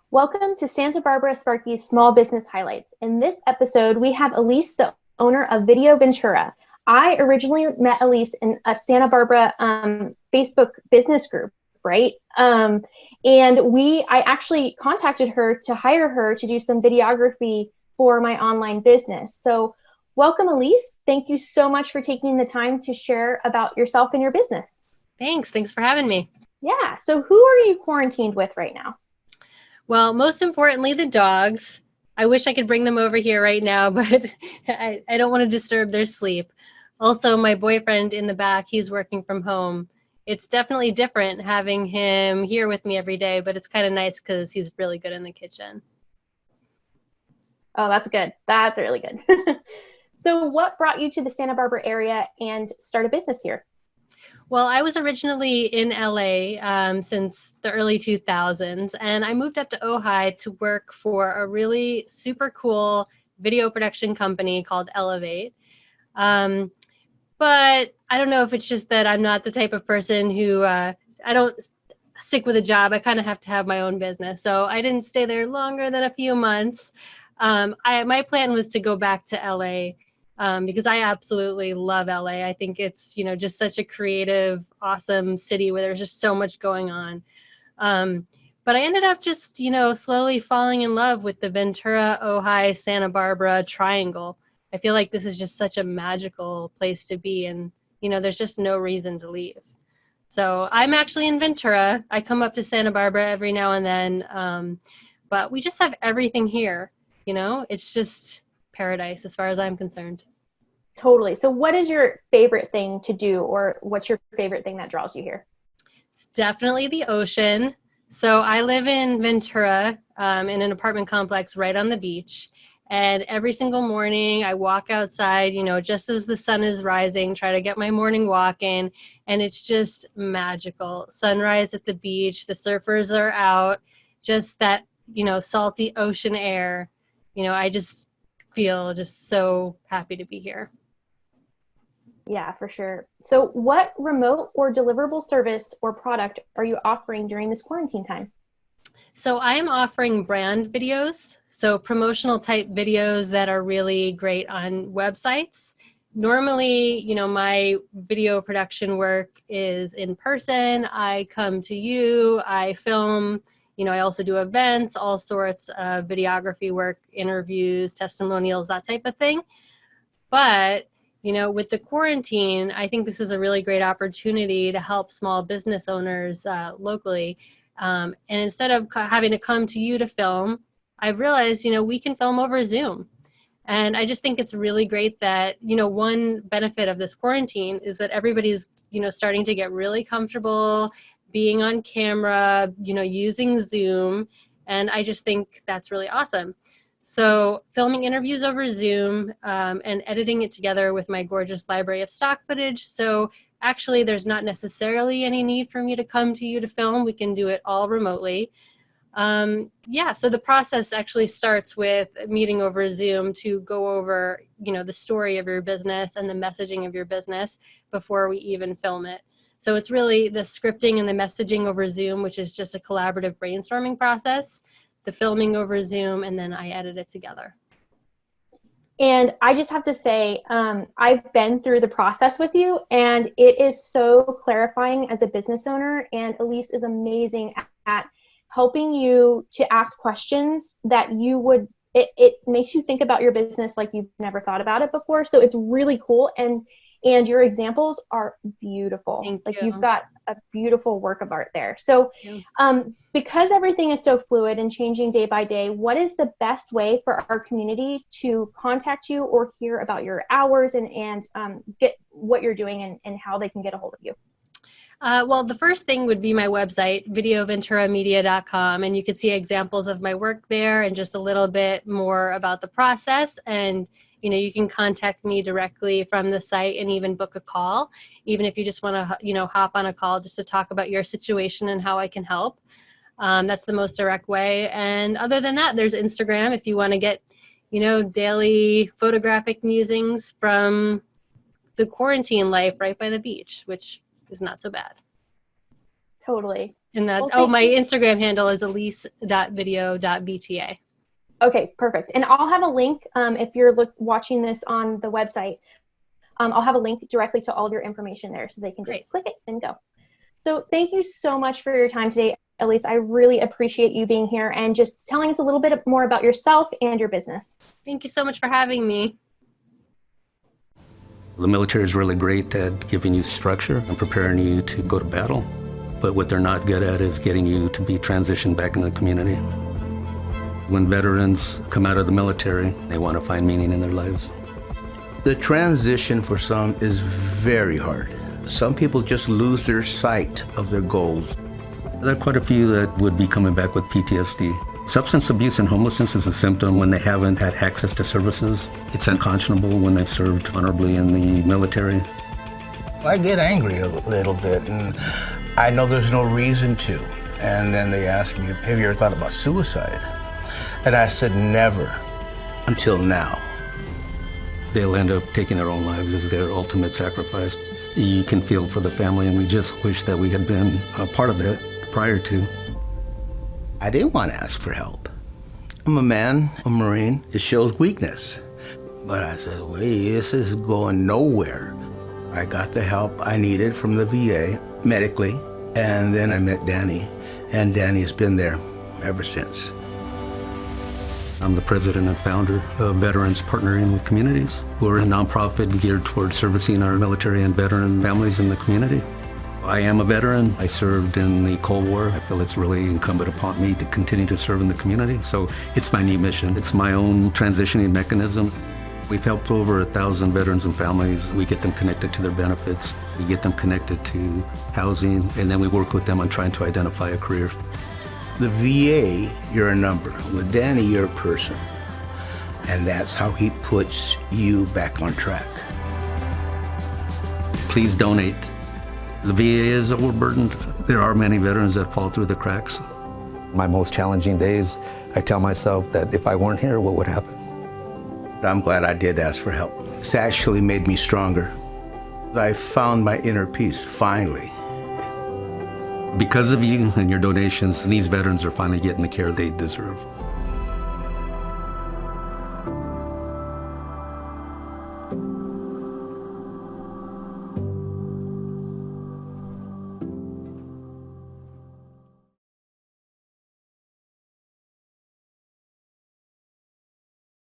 Welcome to Santa Barbara Sparky's Small Business Highlights. In this episode, we have Elise, the owner of Video Ventura. I originally met Elise in a Santa Barbara Facebook business group, right? I actually contacted her to hire her to do some videography for my online business. So welcome, Elise. Thank you so much for taking the time to share about yourself and your business. Thanks for having me. Yeah, so who are you quarantined with right now? Well, most importantly, the dogs. I wish I could bring them over here right now, but I don't want to disturb their sleep. Also, my boyfriend in the back, he's working from home. It's definitely different having him here with me every day, but it's kind of nice because he's really good in the kitchen. Oh, that's good. That's really good. So what brought you to the Santa Barbara area and start a business here? Well, I was originally in LA since the early 2000s, and I moved up to Ojai to work for a really super cool video production company called Elevate. Um, but I don't know if it's just that I'm not the type of person who I don't stick with a job. I kind of have to have my own business. So I didn't stay there longer than a few months. My plan was to go back to LA because I absolutely love LA. I think it's, just such a creative, awesome city where there's just so much going on. But I ended up just, slowly falling in love with the Ventura, Ojai, Santa Barbara triangle. I feel like this is just such a magical place to be, and, there's just no reason to leave. So I'm actually in Ventura. I come up to Santa Barbara every now and then, but we just have everything here. It's just paradise as far as I'm concerned. Totally. So what is your favorite thing to do, or what's your favorite thing that draws you here? It's definitely the ocean. So I live in Ventura in an apartment complex right on the beach. And every single morning I walk outside, just as the sun is rising, try to get my morning walk in. And it's just magical. Sunrise at the beach, the surfers are out, just that, salty ocean air. I just feel just so happy to be here. Yeah, for sure. So what remote or deliverable service or product are you offering during this quarantine time? So I'm offering brand videos, so promotional type videos that are really great on websites. Normally, my video production work is in person. I come to you, I film, I also do events, all sorts of videography work, interviews, testimonials, that type of thing. But with the quarantine, I think this is a really great opportunity to help small business owners locally. And instead of having to come to you to film, I've realized, we can film over Zoom. And I just think it's really great that, one benefit of this quarantine is that everybody's, starting to get really comfortable being on camera, using Zoom. And I just think that's really awesome. So filming interviews over Zoom and editing it together with my gorgeous library of stock footage. So actually, there's not necessarily any need for me to come to you to film. We can do it all remotely. So the process actually starts with meeting over Zoom to go over, the story of your business and the messaging of your business before we even film it. So it's really the scripting and the messaging over Zoom, which is just a collaborative brainstorming process, the filming over Zoom, and then I edit it together. And I just have to say, I've been through the process with you, and it is so clarifying as a business owner. And Elise is amazing at helping you to ask questions that it makes you think about your business like you've never thought about it before. So it's really cool. And your examples are beautiful. Thank Like you. you've got a beautiful work of art there. So because everything is so fluid and changing day by day, what is the best way for our community to contact you or hear about your hours and get what you're doing and how they can get a hold of you? Well, the first thing would be my website, videoventuramedia.com, and you can see examples of my work there and just a little bit more about the process. And, you can contact me directly from the site and even book a call, even if you just want to, hop on a call just to talk about your situation and how I can help. That's the most direct way. And other than that, there's Instagram if you want to get, daily photographic musings from the quarantine life right by the beach, which is not so bad. Totally. And that, Well, my Instagram handle is elise.video.bta. Okay, perfect. And I'll have a link if you're watching this on the website. I'll have a link directly to all of your information there so they can just click it and go. So thank you so much for your time today, Elise. I really appreciate you being here and just telling us a little bit more about yourself and your business. Thank you so much for having me. The military is really great at giving you structure and preparing you to go to battle. But what they're not good at is getting you to be transitioned back in the community. When veterans come out of the military, they want to find meaning in their lives. The transition for some is very hard. Some people just lose their sight of their goals. There are quite a few that would be coming back with PTSD. Substance abuse and homelessness is a symptom when they haven't had access to services. It's unconscionable when they've served honorably in the military. I get angry a little bit, and I know there's no reason to. And then they ask me, have you ever thought about suicide? And I said, never, until now. They'll end up taking their own lives as their ultimate sacrifice. You can feel for the family, and we just wish that we had been a part of that prior to. I didn't want to ask for help. I'm a man, a Marine. It shows weakness. But I said, wait, this is going nowhere. I got the help I needed from the VA, medically, and then I met Danny, and Danny's been there ever since. I'm the president and founder of Veterans Partnering with Communities. We're a nonprofit geared towards servicing our military and veteran families in the community. I am a veteran. I served in the Cold War. I feel it's really incumbent upon me to continue to serve in the community. So it's my new mission. It's my own transitioning mechanism. We've helped over 1,000 veterans and families. We get them connected to their benefits. We get them connected to housing, and then we work with them on trying to identify a career. The VA, you're a number. With Danny, you're a person. And that's how he puts you back on track. Please donate. The VA is overburdened. There are many veterans that fall through the cracks. My most challenging days, I tell myself that if I weren't here, what would happen? I'm glad I did ask for help. It's actually made me stronger. I found my inner peace, finally. Because of you and your donations, these veterans are finally getting the care they deserve.